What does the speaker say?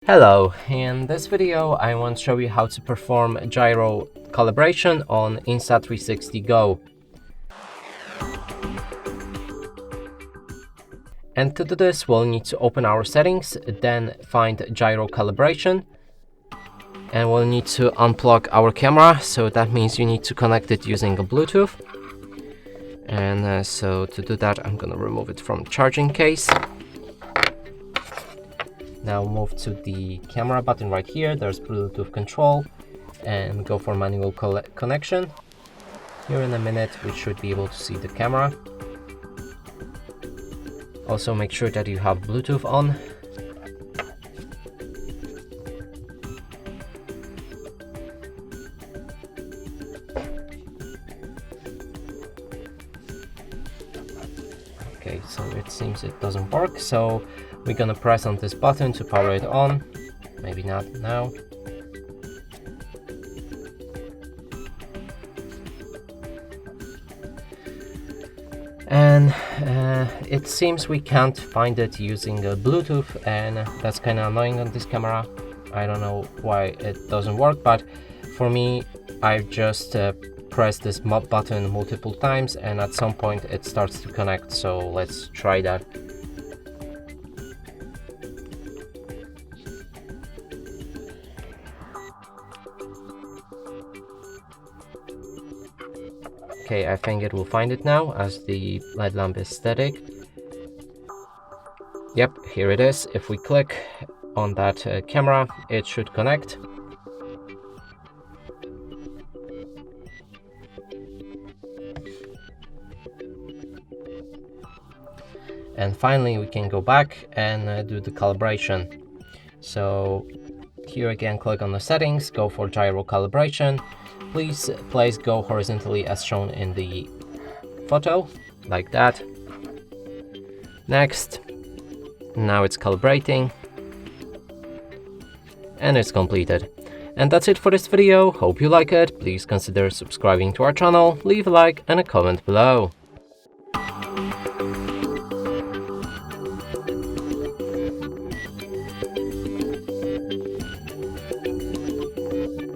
Hello, in this video I want to show you how to perform gyro calibration on Insta360 Go. And to do this we'll need to open our settings, then find gyro calibration, and we'll need to unplug our camera, so that means you need to connect it using a Bluetooth. And so to do that I'm gonna remove it from the charging case. Now move to the camera button right here, there's Bluetooth control, and go for manual connection. Here in a minute we should be able to see the camera. Also make sure that you have Bluetooth on. Okay, so it seems it doesn't work, so we're gonna press on this button to power it on. Maybe not now. And it seems we can't find it using Bluetooth, and that's kind of annoying on this camera. I don't know why it doesn't work, but for me I just press this button multiple times and at some point it starts to connect, so let's try that. Okay, I think it will find it now as the LED lamp is static. Yep, here it is. If we click on that camera, it should connect. And finally we can go back and do the calibration. So here again, click on the settings, go for gyro calibration. Please place go horizontally as shown in the photo, like that. Next, now it's calibrating, and it's completed. And that's it for this video. Hope you like it. Please consider subscribing to our channel, leave a like and a comment below.